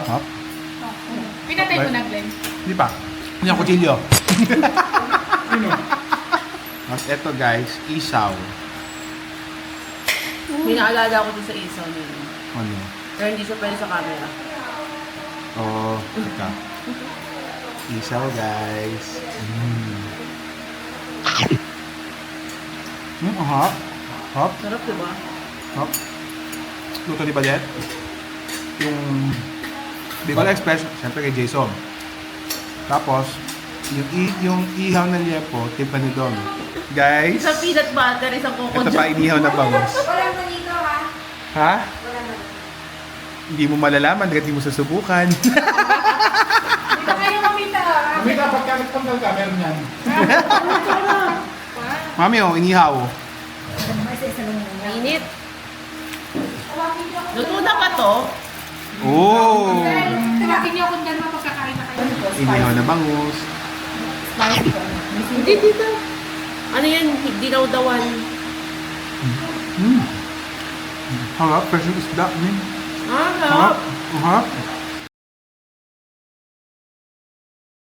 Hop. Pinatay mo na, Glenn. Hindi pa. Hindi ang kutsilyo. At eto guys, isaw. May naalala ko din sa isaw nila. Ano? Pero hindi siya pwede sa camera. Oh, teka. Isaw guys. Hop. Hop. Sarap, diba? Hop. Luto ni Badet. Yung Bicol Express, syempre kay Jason. Tapos, yung ihaw ng liempo, tip ni Dom. Guys, Isang peanut butter, isang coco ito pa inihaw na bangus. Walang manito ha. Ha? Walang manito. Hindi mo malalaman hanggang di mo susubukan. Kita kayo mamita. Kami dapat ka nagtanggal ka, meron yan. Mami, oh, inihaw. Mainit. Luto na ba to? Oh! Tawagin niyo kung gano'n magkakain na kayo. Inihaw na bangus. Hindi, dito. Ano yan? Dinaw-dawan. Harap, fresh yung isda. Ah, Harap. sarap. Harap.